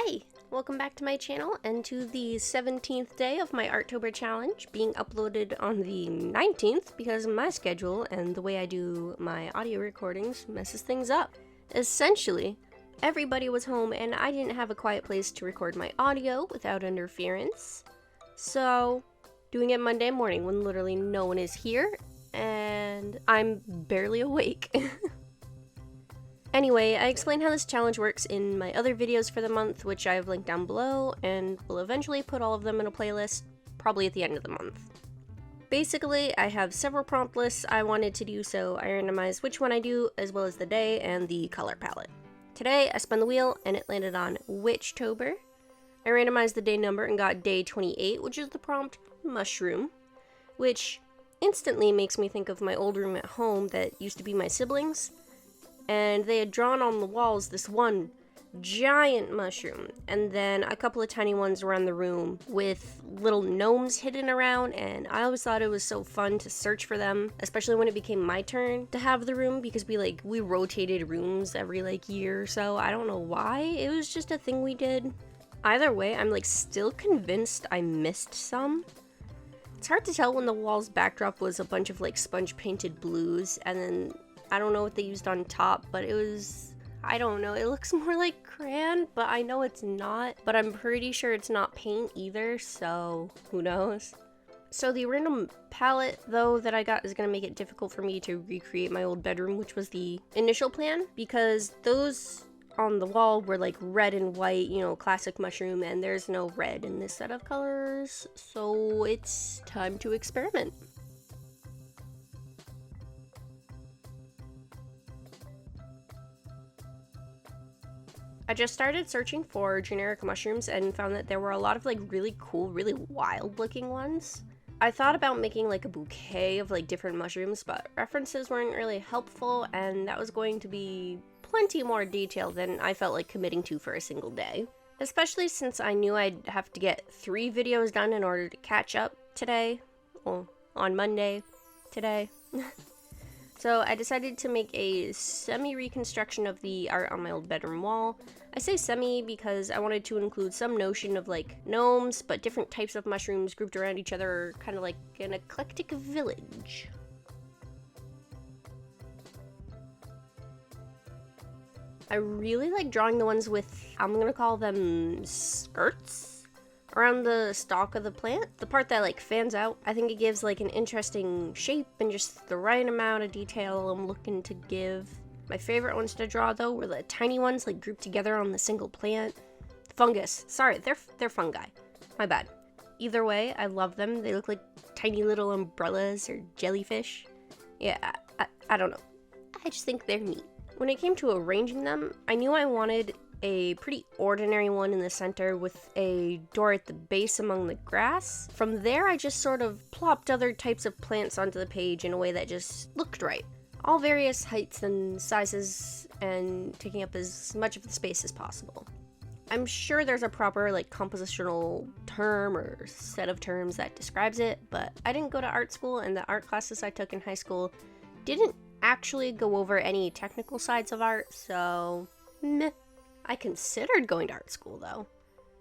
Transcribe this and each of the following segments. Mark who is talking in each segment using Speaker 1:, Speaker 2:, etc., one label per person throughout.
Speaker 1: Hey! Welcome back to my channel and to the 17th day of my Arttober challenge, being uploaded on the 19th because my schedule and the way I do my audio recordings messes things up. Essentially, everybody was home and I didn't have a quiet place to record my audio without interference. So, doing it Monday morning when literally no one is here and I'm barely awake. Anyway, I explain how this challenge works in my other videos for the month, which I have linked down below, and will eventually put all of them in a playlist, probably at the end of the month. Basically, I have several prompt lists I wanted to do, so I randomized which one I do, as well as the day and the color palette. Today, I spun the wheel, and it landed on Witchtober. I randomized the day number and got day 28, which is the prompt mushroom, which instantly makes me think of my old room at home that used to be my siblings. And they had drawn on the walls this one giant mushroom, and then a couple of tiny ones around the room with little gnomes hidden around, and I always thought it was so fun to search for them, especially when it became my turn to have the room, because we rotated rooms every year or so. I don't know why, it was just a thing we did. Either way, I'm still convinced I missed some. It's hard to tell when the wall's backdrop was a bunch of sponge painted blues, and then I don't know what they used on top, but it was, I don't know, it looks more like crayon, but I know it's not. But I'm pretty sure it's not paint either, so who knows? So the random palette, though, that I got is going to make it difficult for me to recreate my old bedroom, which was the initial plan, because those on the wall were red and white, classic mushroom, and there's no red in this set of colors, so it's time to experiment. I just started searching for generic mushrooms and found that there were a lot of really cool, really wild looking ones. I thought about making a bouquet of different mushrooms, but references weren't really helpful, and that was going to be plenty more detail than I felt like committing to for a single day. Especially since I knew I'd have to get 3 videos done in order to catch up today, well, on Monday today. So I decided to make a semi-reconstruction of the art on my old bedroom wall. I say semi because I wanted to include some notion of gnomes, but different types of mushrooms grouped around each other, kind of like an eclectic village. I really like drawing the ones with, I'm gonna call them skirts, around the stalk of the plant, the part that fans out. I think it gives an interesting shape and just the right amount of detail I'm looking to give. My favorite ones to draw though were the tiny ones grouped together on the single plant. Fungus, sorry, they're fungi, my bad. Either way, I love them. They look like tiny little umbrellas or jellyfish. Yeah, I don't know, I just think they're neat. When it came to arranging them, I knew I wanted a pretty ordinary one in the center with a door at the base among the grass. From there, I just sort of plopped other types of plants onto the page in a way that just looked right. All various heights and sizes and taking up as much of the space as possible. I'm sure there's a proper compositional term or set of terms that describes it, but I didn't go to art school, and the art classes I took in high school didn't actually go over any technical sides of art, so meh. I considered going to art school, though.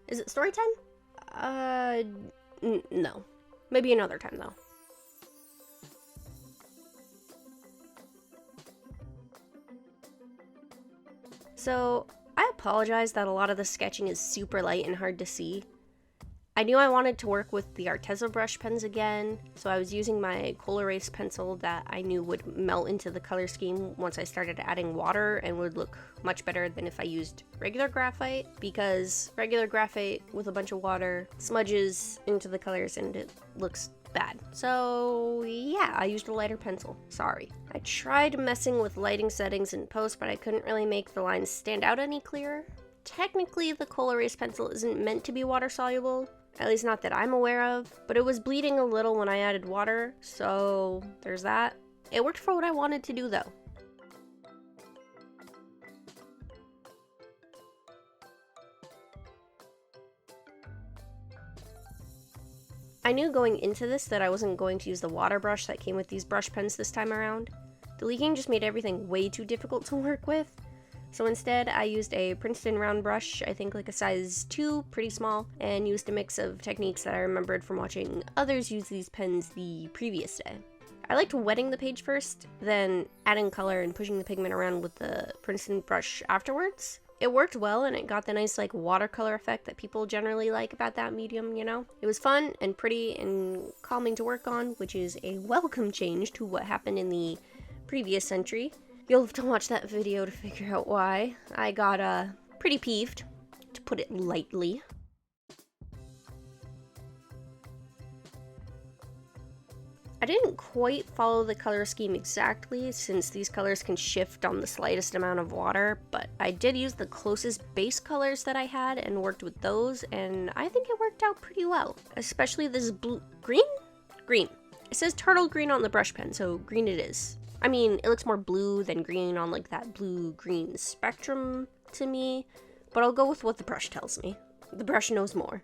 Speaker 1: Is it story time? No. Maybe another time, though. So, I apologize that a lot of the sketching is super light and hard to see. I knew I wanted to work with the Arteza brush pens again, so I was using my coal erase pencil that I knew would melt into the color scheme once I started adding water and would look much better than if I used regular graphite, because regular graphite with a bunch of water smudges into the colors and it looks bad. So yeah, I used a lighter pencil, sorry. I tried messing with lighting settings in post, but I couldn't really make the lines stand out any clearer. Technically, the coal erase pencil isn't meant to be water soluble, at least not that I'm aware of, but it was bleeding a little when I added water, so there's that. It worked for what I wanted to do though. I knew going into this that I wasn't going to use the water brush that came with these brush pens this time around. The leaking just made everything way too difficult to work with, So instead, I used a Princeton round brush, I think like a size 2, pretty small, and used a mix of techniques that I remembered from watching others use these pens the previous day. I liked wetting the page first, then adding color and pushing the pigment around with the Princeton brush afterwards. It worked well, and it got the nice like watercolor effect that people generally like about that medium, you know? It was fun and pretty and calming to work on, which is a welcome change to what happened in the previous century. You'll have to watch that video to figure out why. I got pretty peeved, to put it lightly. I didn't quite follow the color scheme exactly, since these colors can shift on the slightest amount of water, but I did use the closest base colors that I had and worked with those, and I think it worked out pretty well. Especially this green? Green. It says turtle green on the brush pen, so green it is. I mean, it looks more blue than green on like that blue-green spectrum to me, but I'll go with what the brush tells me. The brush knows more.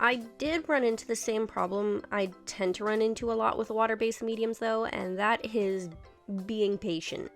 Speaker 1: I did run into the same problem I tend to run into a lot with water-based mediums though, and that is being patient.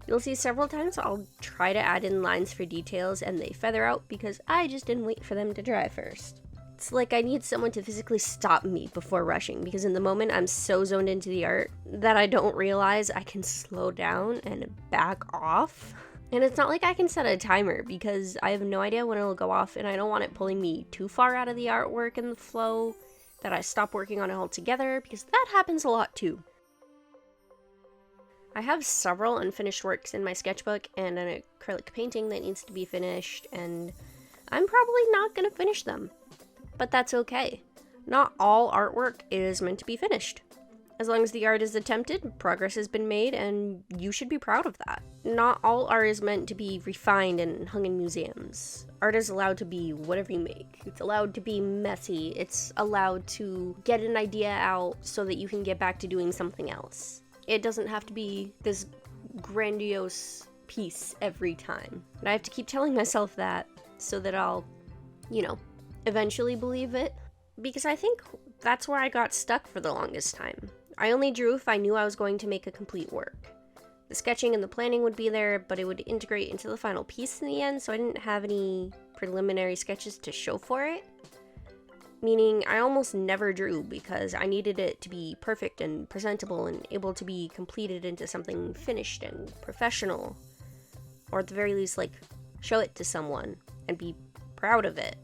Speaker 1: You'll see several times I'll try to add in lines for details and they feather out because I just didn't wait for them to dry first. It's like I need someone to physically stop me before rushing, because in the moment I'm so zoned into the art that I don't realize I can slow down and back off. And it's not like I can set a timer because I have no idea when it'll go off, and I don't want it pulling me too far out of the artwork and the flow that I stop working on it altogether, because that happens a lot too. I have several unfinished works in my sketchbook and an acrylic painting that needs to be finished, and I'm probably not going to finish them. But that's okay. Not all artwork is meant to be finished. As long as the art is attempted, progress has been made, and you should be proud of that. Not all art is meant to be refined and hung in museums. Art is allowed to be whatever you make. It's allowed to be messy. It's allowed to get an idea out so that you can get back to doing something else. It doesn't have to be this grandiose piece every time. And I have to keep telling myself that so that I'll, eventually believe it. Because I think that's where I got stuck for the longest time. I only drew if I knew I was going to make a complete work. The sketching and the planning would be there, but it would integrate into the final piece in the end, so I didn't have any preliminary sketches to show for it. Meaning, I almost never drew because I needed it to be perfect and presentable and able to be completed into something finished and professional. Or at the very least, show it to someone and be proud of it.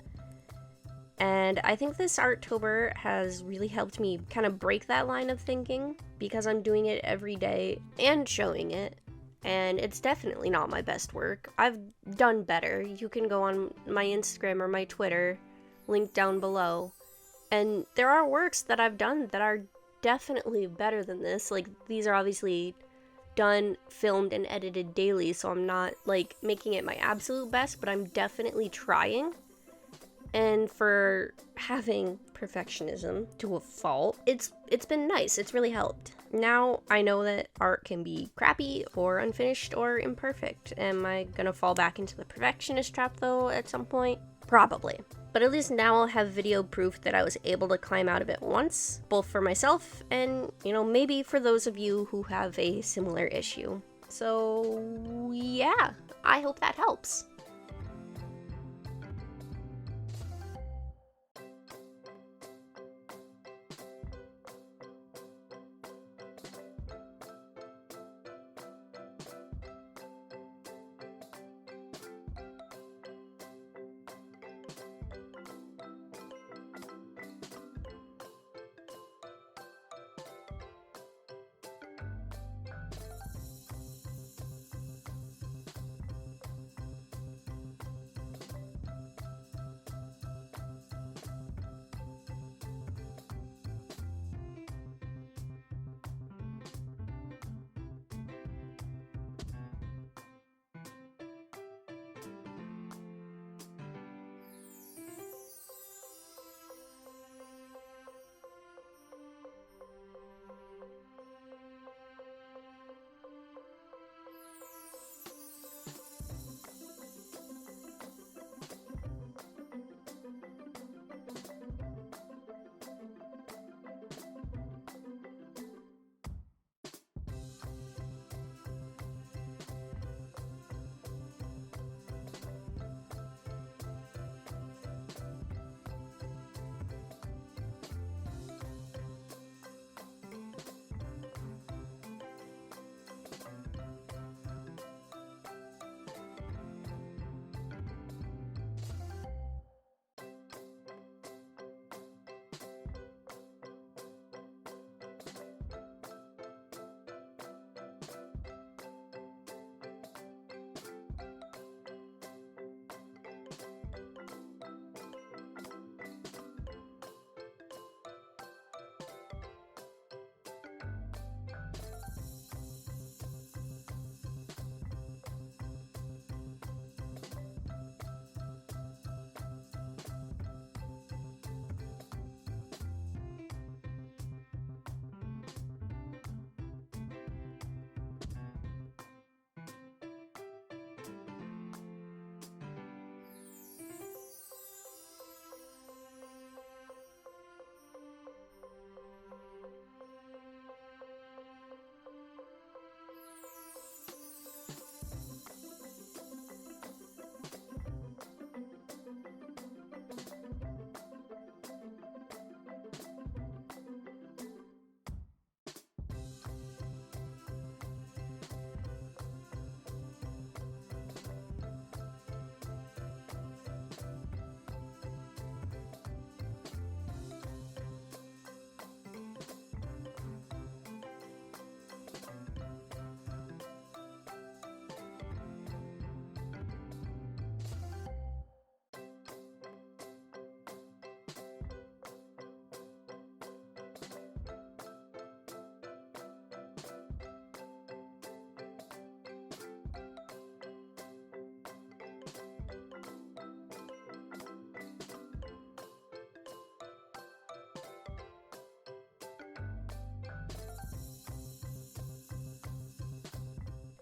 Speaker 1: And I think this Artober has really helped me kind of break that line of thinking, because I'm doing it every day and showing it, and it's definitely not my best work. I've done better. You can go on my Instagram or my Twitter, link down below, and there are works that I've done that are definitely better than this. These are obviously done, filmed, and edited daily, so I'm not making it my absolute best, but I'm definitely trying. And for having perfectionism to a fault, it's been nice. It's really helped. Now I know that art can be crappy or unfinished or imperfect. Am I gonna fall back into the perfectionist trap though at some point? Probably. But at least now I'll have video proof that I was able to climb out of it once, both for myself and, maybe for those of you who have a similar issue. So yeah, I hope that helps.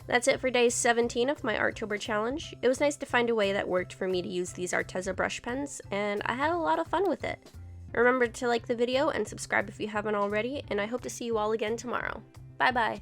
Speaker 1: That's it for day 17 of my Arttober challenge. It was nice to find a way that worked for me to use these Arteza brush pens, and I had a lot of fun with it. Remember to like the video and subscribe if you haven't already, and I hope to see you all again tomorrow. Bye bye!